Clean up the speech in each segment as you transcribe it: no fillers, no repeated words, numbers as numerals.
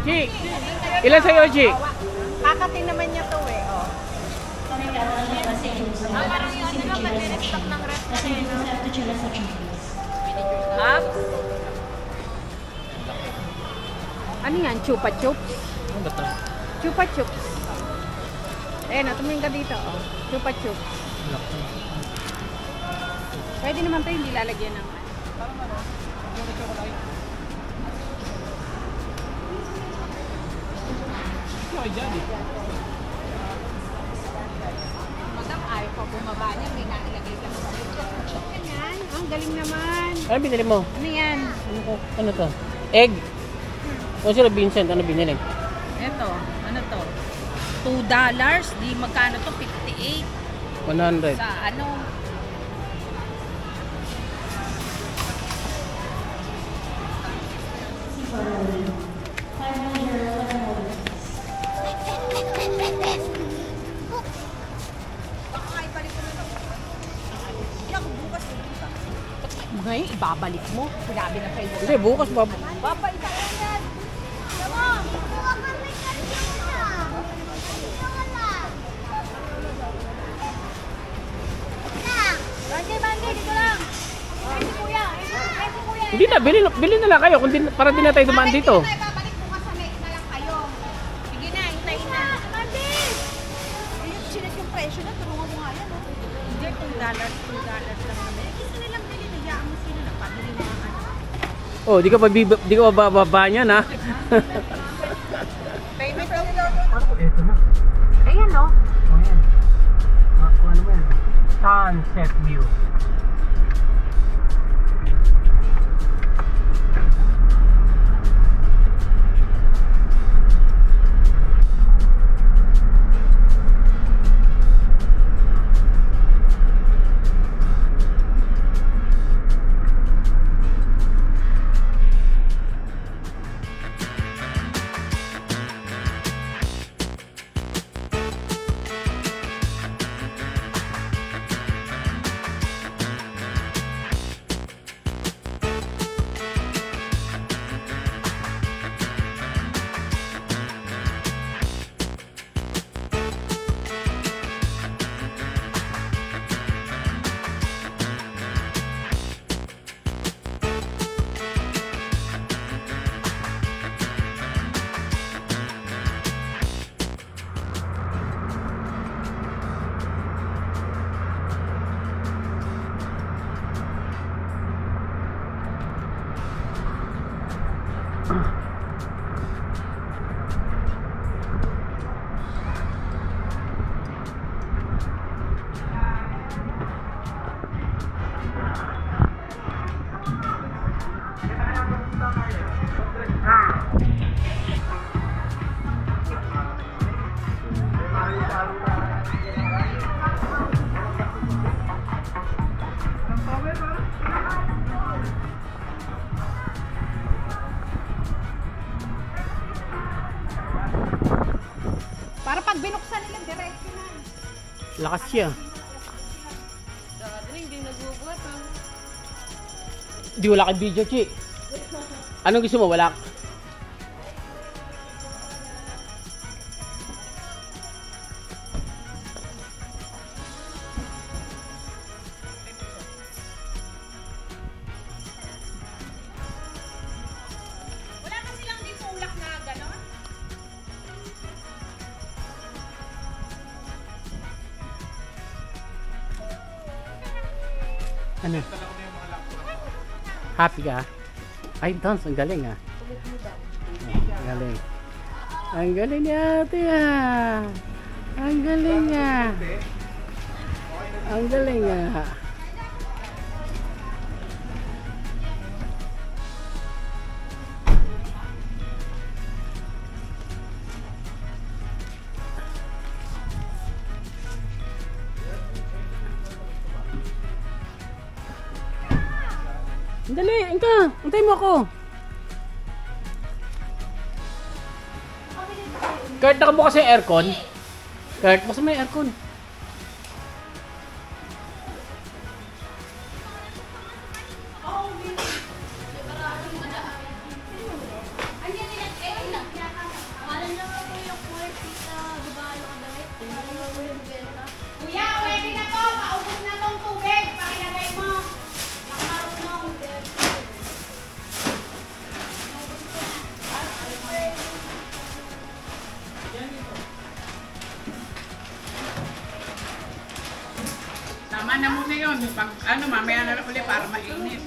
Chi, ilan sa'yo, Chi? Kakating naman niya to eh. Oh. Parang yun, di ba mag-restock ng rest kasi, no? Ano yan? Chupa chups? Ano ba ito? Chupa chups. Ayan, tumingin ka dito, oh. Chupa chups. Pwede naman ito hindi lalagyan ng Madam, ayaw pa bumaba niya. May nailagay ka sa yan. Ang galing naman. Ano binili mo? Ano yan? Ano to? Egg? O sila Vincent, ano binili? Ito, ano to? $2. Di magkano to? 58. 100. Sa ano? Ngayon, ibabalik mo. Sinabi na kayo. Hindi, bukas Babalik ka yan. Tama. Bandi, dito lang. Ay, si kuya. Ay, si kuya. Hindi na, bili na lang kayo kung para di na tayo dumaan dito. Babalik bukas sa next na lang kayo. Sige na, hintayin na. Bandi! Ayun, sinet yung presyo na. Tulungan mo nga yan, oh. Hindi, $2 lang naman. Kasi nilang bili, nagyaan mo sila na pabili na ang ano. Oh, di ka bababa niyan, ha? Payment Ito na. Ayan, no? Oh, yan. Ano ba yan? Sunset view. Para pag binuksan nila, diretso na. Lakas siya. Hindi nagugot, ha? Di wala kang video, Chi. Anong gusto mo? Wala. Wala kasi lang dito ulak na gano'n. Ano? Happy ka? Ay, dance. Ang galing, ha? Ang galing. Ang galing ni ate, ha? Ang galing, ha? Ang galing, ha? Dali, Inka. Antay mo ako. Kurt, nakabukas yung aircon. Kurt, basta may aircon. Tama na muna yun. Pag, ano, mamaya na lang ulit para mainit.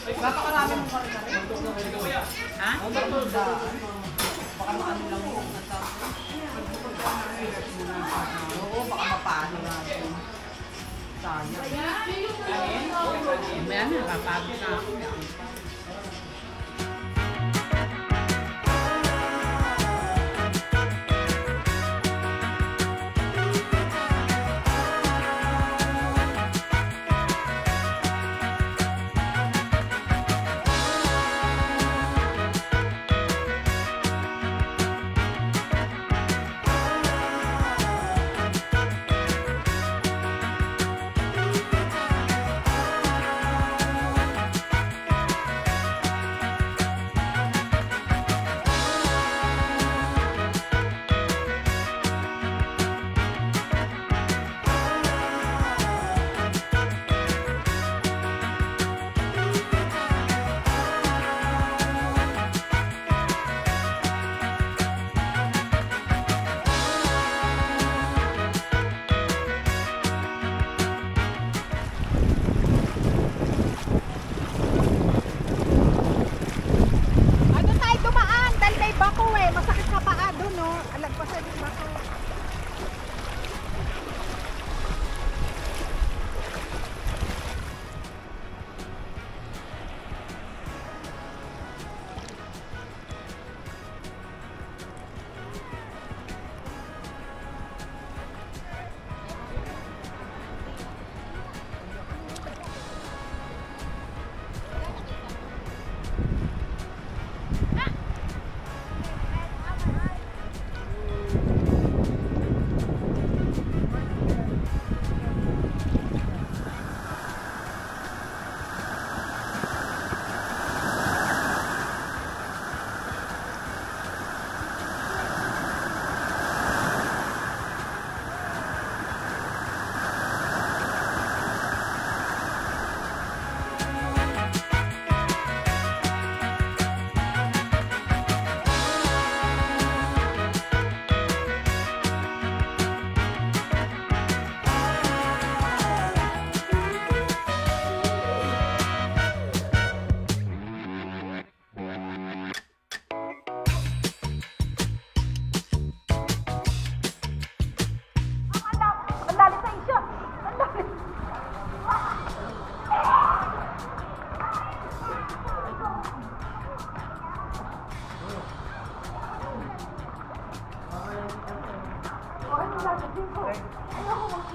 Napakarami mong kare-kare. Ha? Baka maano lang mo. Oo, baka mapano natin. Sayang. Mamaya na, papagod na ako.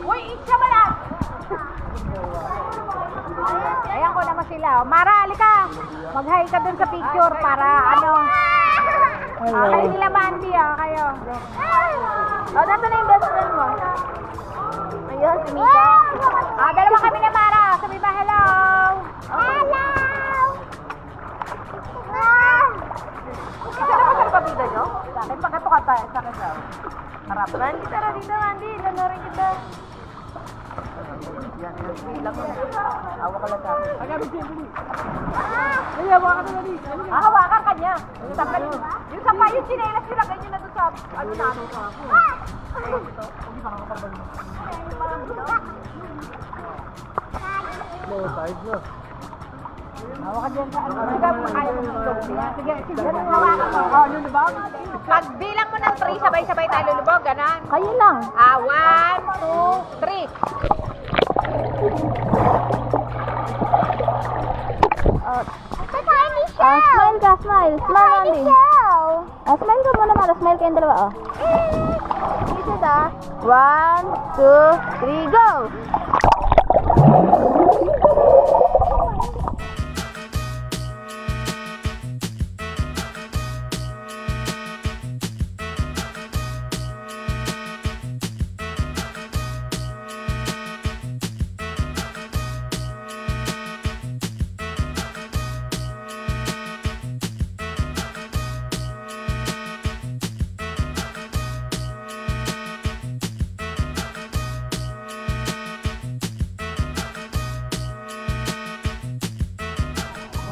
Uy, isa ba lang? Ayan ko naman sila. Mara, halika. Mag-hi ka dun sa picture para ano. Kayo nila Mandy, kayo. Nandito na yung best friend mo. Ayun, si Mika. Dalawa kami na Mara. Sabi ba, hello. Hello. Isa na ba sa pabida nyo? Sa akin, pagkato ka tayo. Sa akin daw. Harap. Mandy, tara dito, Mandy. Lanorin kita. Hawa ka lang sa akin. Ay, hawa ka na rin. Hawakan ka niya. Yung sapa, yung sinelas nila, ganyan na doon sa ano namin sa ako. Hindi pa nakakabal mo. Low side na. Hawa ka dyan sa ano. Sige, sige. Hawakan mo. Lulubog. Pagbilang mo ng 3, sabay-sabay tayo lulubog. Ganon. Kayo lang. 1, 2, 3. Smile ka, smile. Smile only. Smile ka muna, Mara. Smile kayong dalawa, Isa da. 1, 2, 3, go!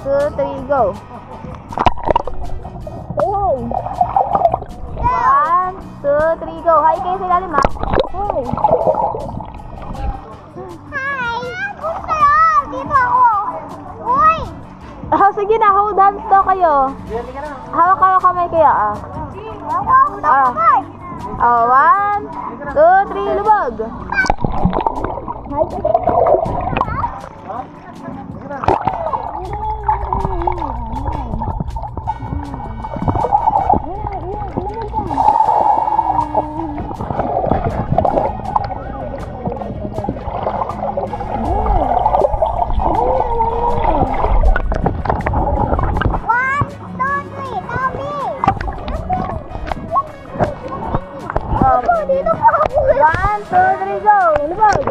Two, three, go. Say hi. 1, 2, 3, go. Hi kayo sa ilalim, ha? Hi. sige na, hold hands daw kayo. Hawak kamay kayo, ah. Oh, 1, 2, 3, lubog. One, two, three, go! Lubog!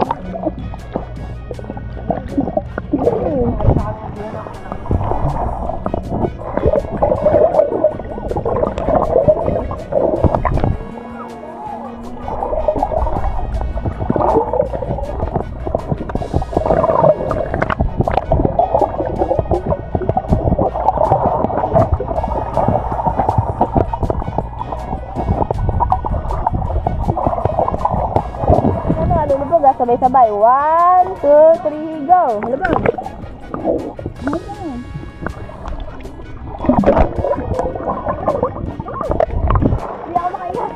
Sabay-sabay. 1, 2, 3, go! Lubog! Hindi ako makaingat.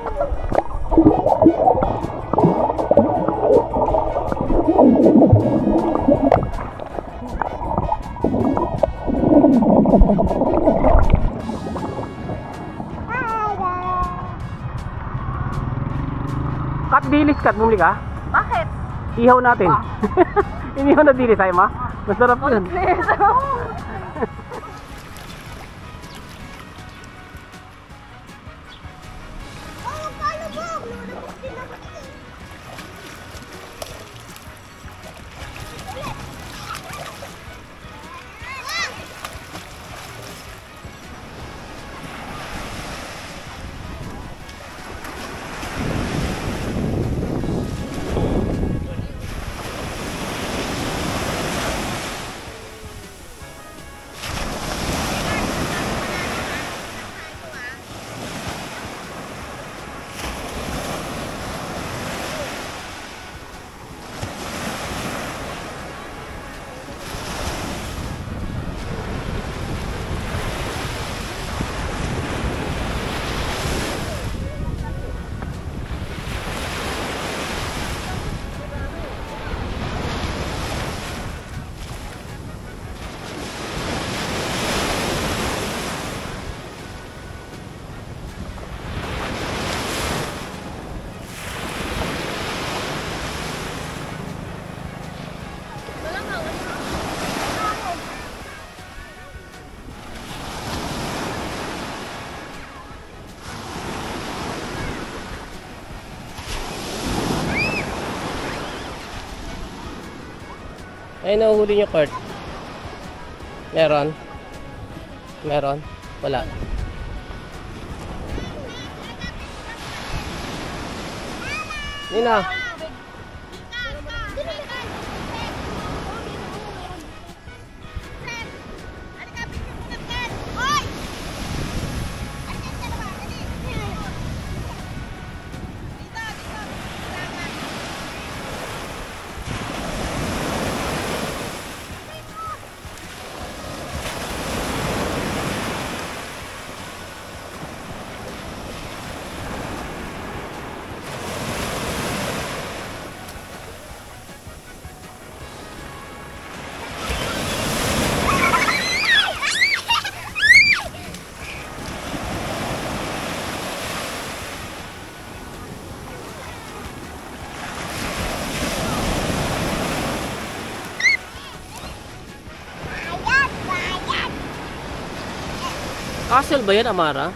Kat dilis, Kat. Bumili ka? Bakit? Ihaw natin. Inihaw na dilis tayo, ma? Masarap yun. Ay, nahuhuli nyo, Kurt. Meron? Meron? Wala. Nina. Castle ba yan, Amara?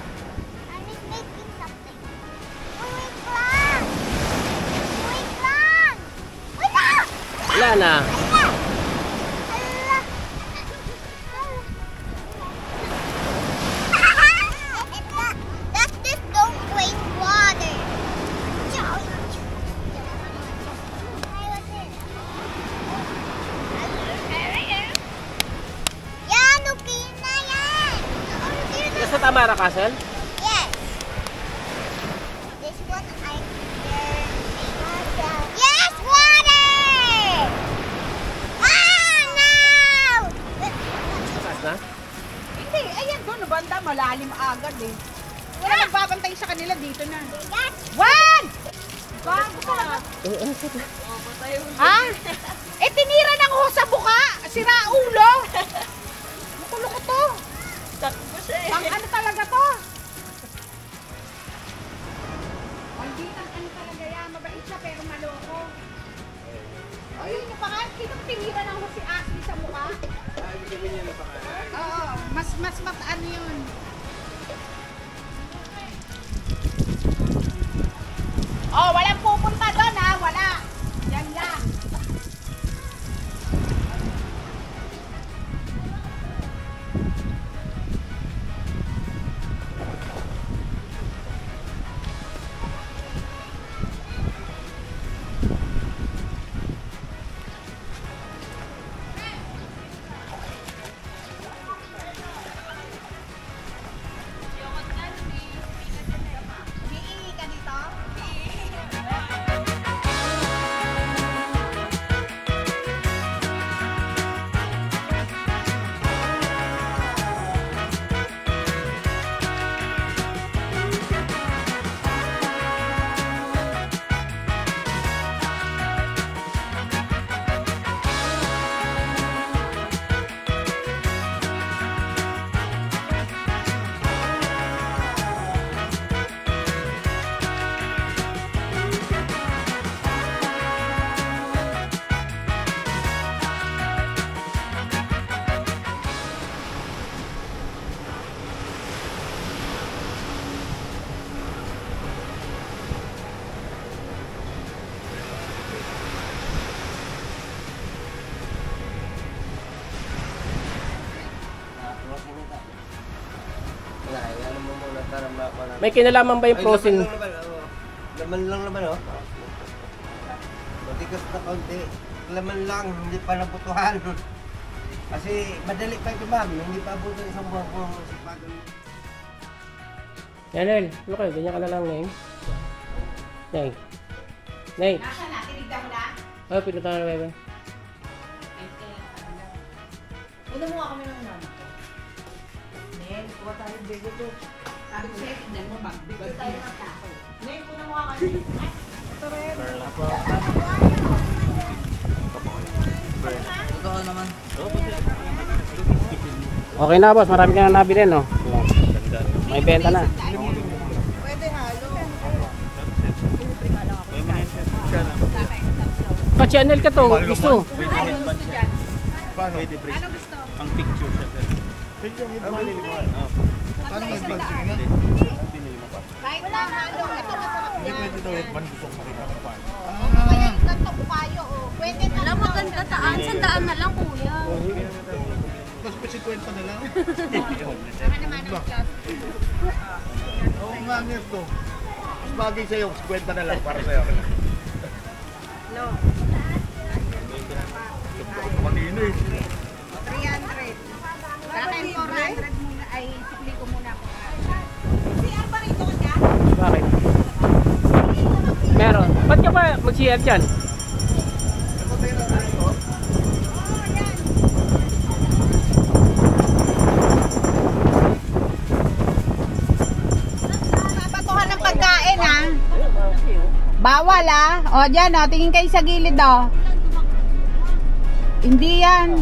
Wala na. Sa Tamara Castle? Yes. This one I Yes, water! Ah, no! Taas na? agad eh. Wala nagbabantay sa kanila dito na. Wag! Bago ka. Ha? Eh, tinira ng ho sa buka. Sira ulo. Makulo ko to. Takbo siya eh. Pang ano talaga to? Hindi nang ano talaga yan. Mabait siya pero maloko. Ayun yung pangalan. Kitang tinira ng ho si Ashley sa buka. Oo. Mas ano yun. Oh, walang pupunta doon ha. Wala. Yan lang. Hihingi ka dito? May kinalaman ba yung frozen? Laman lang naman, oh. Matigas na konti. Laman lang, hindi pa nabutuhan. Kasi madali pa ito, ma'am. Hindi pa abuto isang buwan ko. Yanel, ano kayo? Ganyan ka na lang, Neng. Neng. Neng. Nasaan na? Tinigda mo na? Oh, pinunta ka na, Bebe. Una mo kami ng mama. Nen, kuha tayo ng bego to. Sabi ko sa'yo, tignan mo, magbibig tayo ng tako. Nen, una mo kami. Ito rin. Totoo naman. Okay na, boss. Marami ka na nabili, no? May benta na. Pwede halo. Pa-channel ka to. Gusto. Ano gusto dyan? Paano? Ano gusto? Ang picture siya. Paano mag-vlog? Sige nga. Kahit na halo. Ito masarap Hindi yan. pwede daw yung gusto ko makita pa paano. Kaya yung ganito bukayo, oh. Pwede na. Alam mo, ganda taan. Sandaan na lang, kuya. Mas pa 50 na lang. Saka naman ang class. Oo nga nga ito. Mas bagay sa'yo, 50 na lang para sa'yo. No. Kanino eh. 300. Sa akin 400 muna. Ay, sikli ko muna ako. CR ba rito ka? Bakit? Meron. Ba't ka ba mag-CR dyan? Babatuhan ng pagkain ha. Bawal ha. O dyan o, tingin kayo sa gilid o. Hindi yan.